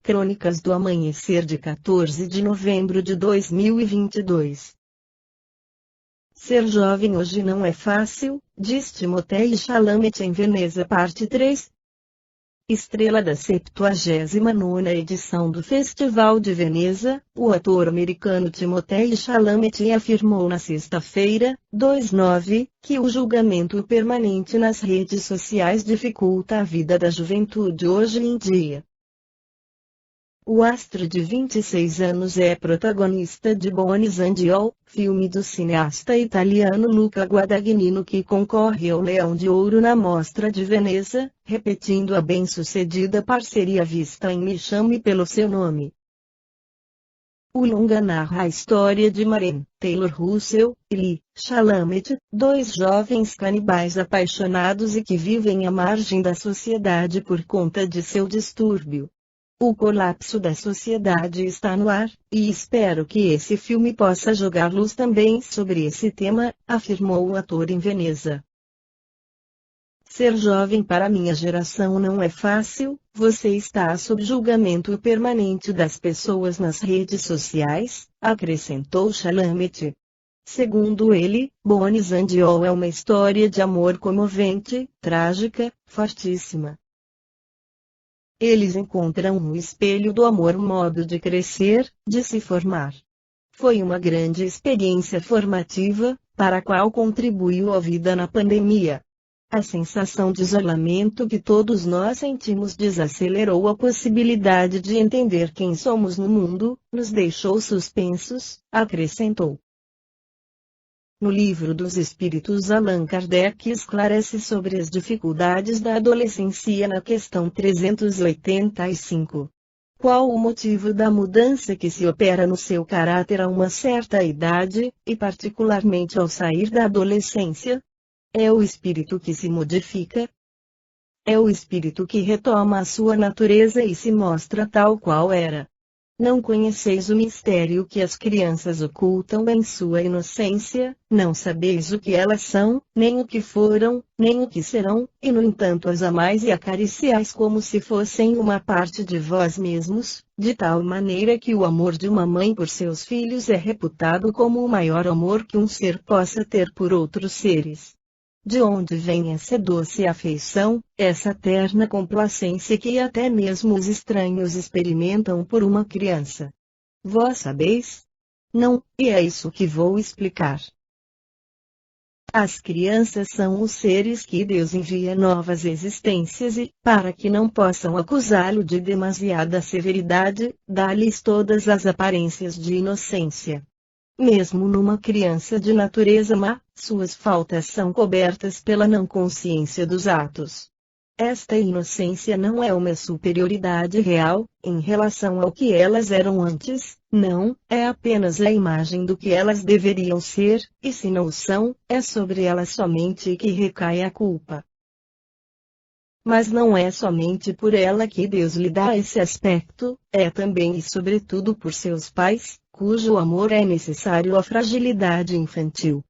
Crônicas do Amanhecer de 14 de novembro de 2022. Ser jovem hoje não é fácil, diz Timothée Chalamet em Veneza parte 3. Estrela da 79ª edição do Festival de Veneza, o ator americano Timothée Chalamet afirmou na sexta-feira, 2/9, que o julgamento permanente nas redes sociais dificulta a vida da juventude hoje em dia. O astro de 26 anos é protagonista de Bonis and All, filme do cineasta italiano Luca Guadagnino que concorre ao Leão de Ouro na Mostra de Veneza, repetindo a bem-sucedida parceria vista em Me Chame Pelo Seu Nome. O longa narra a história de Maren, Taylor Russell, e Lee Chalamet, dois jovens canibais apaixonados e que vivem à margem da sociedade por conta de seu distúrbio. O colapso da sociedade está no ar, e espero que esse filme possa jogar luz também sobre esse tema, afirmou o ator em Veneza. Ser jovem para minha geração não é fácil, você está sob julgamento permanente das pessoas nas redes sociais, acrescentou Chalamet. Segundo ele, Bonis and All é uma história de amor comovente, trágica, fortíssima. Eles encontram no espelho do amor um modo de crescer, de se formar. Foi uma grande experiência formativa, para a qual contribuiu a vida na pandemia. A sensação de isolamento que todos nós sentimos desacelerou a possibilidade de entender quem somos no mundo, nos deixou suspensos, acrescentou. No Livro dos Espíritos, Allan Kardec esclarece sobre as dificuldades da adolescência na questão 385. Qual o motivo da mudança que se opera no seu caráter a uma certa idade, e particularmente ao sair da adolescência? É o espírito que se modifica? É o espírito que retoma a sua natureza e se mostra tal qual era. Não conheceis o mistério que as crianças ocultam em sua inocência, não sabeis o que elas são, nem o que foram, nem o que serão, e no entanto as amais e acariciais como se fossem uma parte de vós mesmos, de tal maneira que o amor de uma mãe por seus filhos é reputado como o maior amor que um ser possa ter por outros seres. De onde vem essa doce afeição, essa terna complacência que até mesmo os estranhos experimentam por uma criança? Vós sabeis? Não, e é isso que vou explicar. As crianças são os seres que Deus envia novas existências e, para que não possam acusá-lo de demasiada severidade, dá-lhes todas as aparências de inocência. Mesmo numa criança de natureza má, suas faltas são cobertas pela não consciência dos atos. Esta inocência não é uma superioridade real, em relação ao que elas eram antes, não, é apenas a imagem do que elas deveriam ser, e se não o são, é sobre elas somente que recai a culpa. Mas não é somente por ela que Deus lhe dá esse aspecto, é também e sobretudo por seus pais, cujo amor é necessário à fragilidade infantil.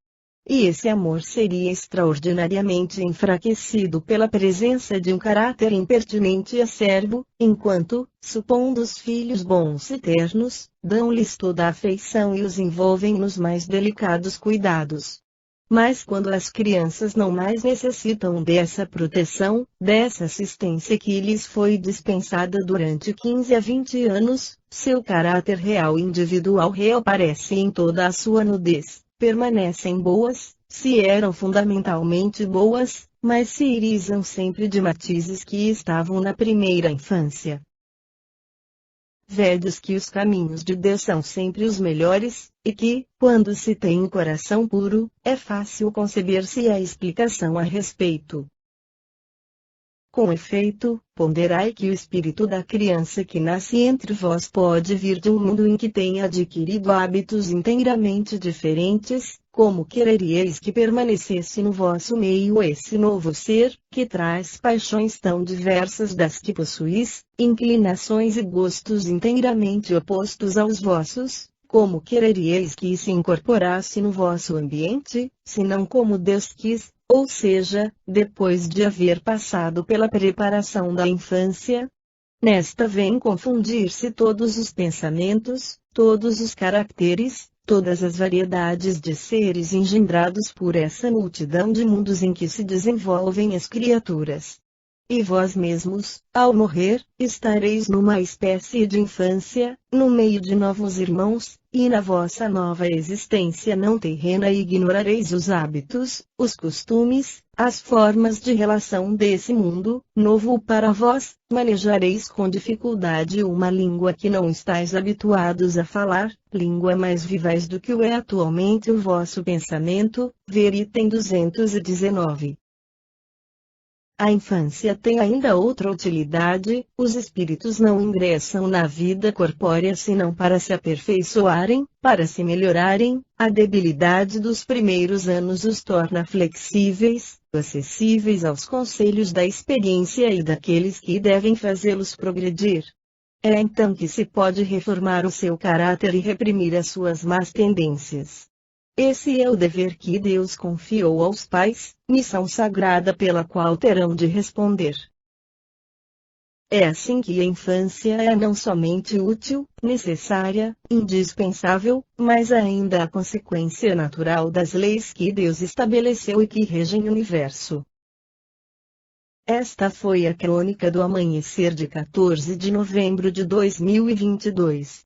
E esse amor seria extraordinariamente enfraquecido pela presença de um caráter impertinente e acerbo, enquanto, supondo os filhos bons e ternos, dão-lhes toda a afeição e os envolvem nos mais delicados cuidados. Mas quando as crianças não mais necessitam dessa proteção, dessa assistência que lhes foi dispensada durante 15 a 20 anos, seu caráter real e individual reaparece em toda a sua nudez, permanecem boas, se eram fundamentalmente boas, mas se irisam sempre de matizes que estavam na primeira infância. Vedes que os caminhos de Deus são sempre os melhores, e que, quando se tem um coração puro, é fácil conceber-se a explicação a respeito. Com efeito, ponderai que o espírito da criança que nasce entre vós pode vir de um mundo em que tenha adquirido hábitos inteiramente diferentes, como quereríeis que permanecesse no vosso meio esse novo ser, que traz paixões tão diversas das que possuís, inclinações e gostos inteiramente opostos aos vossos, como quereríeis que se incorporasse no vosso ambiente, senão como Deus quis, ou seja, depois de haver passado pela preparação da infância? Nesta vem confundir-se todos os pensamentos, todos os caracteres, todas as variedades de seres engendrados por essa multidão de mundos em que se desenvolvem as criaturas. E vós mesmos, ao morrer, estareis numa espécie de infância, no meio de novos irmãos, e na vossa nova existência não terrena ignorareis os hábitos, os costumes, as formas de relação desse mundo, novo para vós, manejareis com dificuldade uma língua que não estáis habituados a falar, língua mais vivaz do que o é atualmente o vosso pensamento, ver item 219. A infância tem ainda outra utilidade: os espíritos não ingressam na vida corpórea senão para se aperfeiçoarem, para se melhorarem. A debilidade dos primeiros anos os torna flexíveis, acessíveis aos conselhos da experiência e daqueles que devem fazê-los progredir. É então que se pode reformar o seu caráter e reprimir as suas más tendências. Esse é o dever que Deus confiou aos pais, missão sagrada pela qual terão de responder. É assim que a infância é não somente útil, necessária, indispensável, mas ainda a consequência natural das leis que Deus estabeleceu e que regem o universo. Esta foi a crônica do amanhecer de 14 de novembro de 2022.